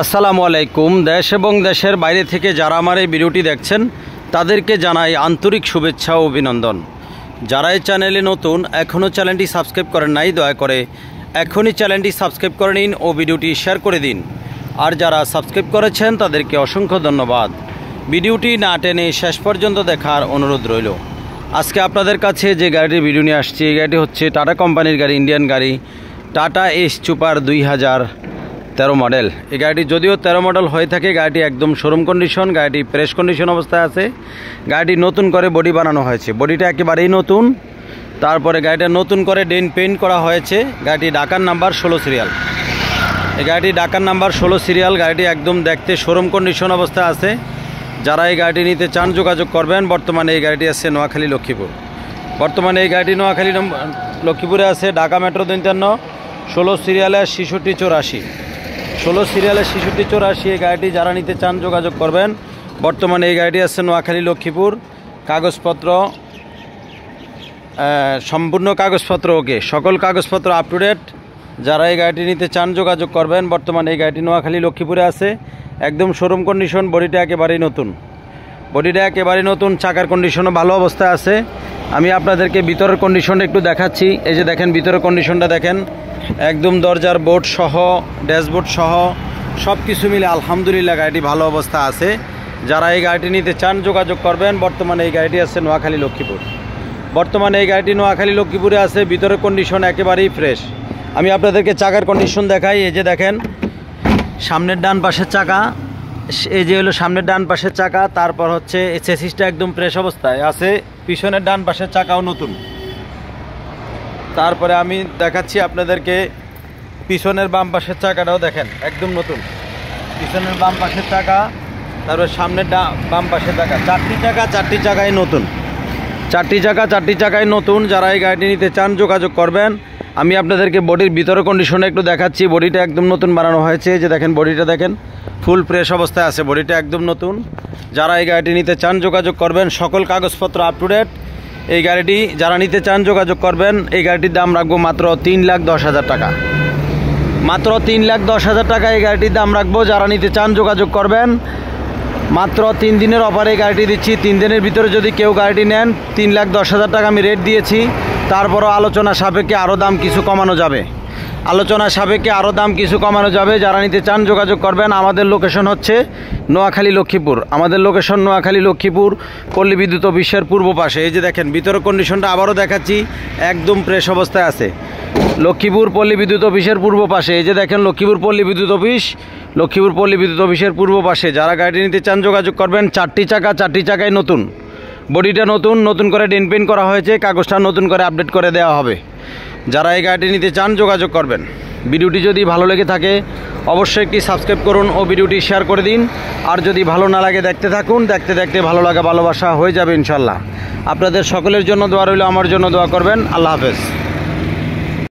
আসসালামু আলাইকুম। দেশ এবং দেশের বাইরে থেকে যারা আমার এই ভিডিওটি দেখছেন তাদেরকে জানাই আন্তরিক শুভেচ্ছা ও অভিনন্দন। যারা এই চ্যানেলে নতুন, এখনও চ্যানেলটি সাবস্ক্রাইব করেন নাই, দয়া করে এখনই চ্যানেলটি সাবস্ক্রাইব করে নিন ও ভিডিওটি শেয়ার করে দিন। আর যারা সাবস্ক্রাইব করেছেন তাদেরকে অসংখ্য ধন্যবাদ। ভিডিওটি না টেনে শেষ পর্যন্ত দেখার অনুরোধ রইল। আজকে আপনাদের কাছে যে গাড়িটির ভিডিও নিয়ে আসছি, এই গাড়িটি হচ্ছে টাটা কোম্পানির গাড়ি, ইন্ডিয়ান গাড়ি, টাটা এস সুপার 2013 মডেল। এই গাড়িটি যদিও 13 মডেল হয়ে থাকে, গাড়িটি একদম শোরুম কন্ডিশন, গাড়িটি ফ্রেশ কন্ডিশন অবস্থায় আছে। গাড়িটি নতুন করে বডি বানানো হয়েছে, বডিটা একেবারেই নতুন। তারপরে গাড়িটা নতুন করে ডেন্ট পেইন্ট করা হয়েছে। গাড়িটি ঢাকার নাম্বার 16 সিরিয়াল। এই গাড়িটি ঢাকার নাম্বার 16 সিরিয়াল। গাড়িটি একদম দেখতে শোরুম কন্ডিশন অবস্থায় আছে। যারা এই গাড়িটি নিতে চান যোগাযোগ করবেন। বর্তমানে এই গাড়িটি আছে নোয়াখালী লক্ষ্মীপুর। বর্তমানে এই গাড়িটি নোয়াখালী লক্ষ্মীপুরে আছে। ঢাকা মেট্রো 53 16 সিরিয়ালে 6684। 16 সিরিয়ালে 6684 এই গাড়িটি যারা নিতে চান যোগাযোগ করবেন। বর্তমানে এই গাড়িটি আছে নোয়াখালী লক্ষ্মীপুর। কাগজপত্র সম্পূর্ণ কাগজপত্র ওকে, সকল কাগজপত্র আপ টু ডেট। যারা এই গাড়িটি নিতে চান যোগাযোগ করবেন। বর্তমানে এই গাড়িটি নোয়াখালী লক্ষ্মীপুরে আছে, একদম শোরুম কন্ডিশন। বডিটা একেবারেই নতুন, বডিটা একেবারেই নতুন। চাকার কন্ডিশনও ভালো অবস্থায় আছে। আমি আপনাদেরকে ভিতরের কন্ডিশনটা একটু দেখাচ্ছি। এই যে দেখেন ভিতরের কন্ডিশনটা দেখেন, একদম দরজার বোর্ড সহ, ড্যাশবোর্ড সহ সব কিছু মিলে আলহামদুলিল্লাহ গাড়িটি ভালো অবস্থা আছে। যারা এই গাড়িটি নিতে চান যোগাযোগ করবেন। বর্তমানে এই গাড়িটি আছে নোয়াখালী লক্ষ্মীপুর। বর্তমানে এই গাড়িটি নোয়াখালী লক্ষ্মীপুরে আছে। ভিতরের কন্ডিশন একেবারেই ফ্রেশ। আমি আপনাদেরকে চাকার কন্ডিশন দেখাই। এই যে দেখেন সামনের ডান পাশের চাকা, এই যে হলো সামনের ডান পাশের চাকা। তারপর হচ্ছে চেসিসটা একদম ফ্রেশ অবস্থায় আছে। পিছনের ডান পাশের চাকাও নতুন। তারপরে আমি দেখাচ্ছি আপনাদেরকে পিছনের বাম পাশের চাকাটাও দেখেন একদম নতুন। পিছনের বাম পাশের চাকা, তারপরে সামনের বাম পাশের চাকা, চারটি চাকাই নতুন। চারটি চাকাই নতুন। যারা এই গাড়িটি নিতে চান যোগাযোগ করবেন। আমি আপনাদেরকে বডির ভিতরের কন্ডিশনে একটু দেখাচ্ছি। বডিটা একদম নতুন বানানো হয়েছে। যে দেখেন বডিটা দেখেন ফুল ফ্রেশ অবস্থায় আছে, বডিটা একদম নতুন। যারা এই গাড়িটি নিতে চান যোগাযোগ করবেন। সকল কাগজপত্র আপ টু ডেট। এই গাড়িটি যারা নিতে চান যোগাযোগ করবেন। এই গাড়িটির দাম রাখবো মাত্র 3,10,000 টাকা। মাত্র 3,10,000 টাকা এই গাড়িটির দাম রাখবো। যারা নিতে চান যোগাযোগ করবেন। মাত্র 3 দিনের অফারে এই গাড়িটি দিচ্ছি। 3 দিনের ভিতরে যদি কেউ গাড়িটি নেন, 3,10,000 টাকা আমি রেট দিয়েছি। তারপরও আলোচনা সাপেক্ষে আরও দাম কিছু কমানো যাবে। যারা নিতে চান যোগাযোগ করবেন। আমাদের লোকেশন হচ্ছে নোয়াখালী লক্ষ্মীপুর। আমাদের লোকেশন নোয়াখালী লক্ষ্মীপুর, পল্লী বিদ্যুৎ অফিসের পূর্ব পাশে। এই যে দেখেন ভিতরের কন্ডিশনটা আবারও দেখাচ্ছি, একদম ফ্রেশ অবস্থায় আছে। লক্ষ্মীপুর পল্লী বিদ্যুৎ অফিসের পূর্ব পাশে। এই যে দেখেন লক্ষ্মীপুর পল্লী বিদ্যুৎ অফিসের পূর্ব পাশে। যারা গাড়িটি নিতে চান যোগাযোগ করবেন। চারটি চাকায় নতুন, বডিটা নতুন করে ডেন্ট পেইন্ট করা হয়েছে। কাগজটা নতুন করে আপডেট করে দেওয়া হবে। যারা এই গাড়িটি নিতে চান যোগাযোগ করবেন। ভিডিওটি যদি ভালো লেগে থাকে অবশ্যই একটি সাবস্ক্রাইব করুন ও ভিডিওটি শেয়ার করে দিন। আর যদি ভালো না লাগে দেখতে থাকুন, দেখতে ভালো লাগা ভালোবাসা হয়ে যাবে ইনশাল্লাহ। আপনাদের সকলের জন্য দোয়া রইল, আমার জন্য দোয়া করবেন। আল্লাহ হাফেজ।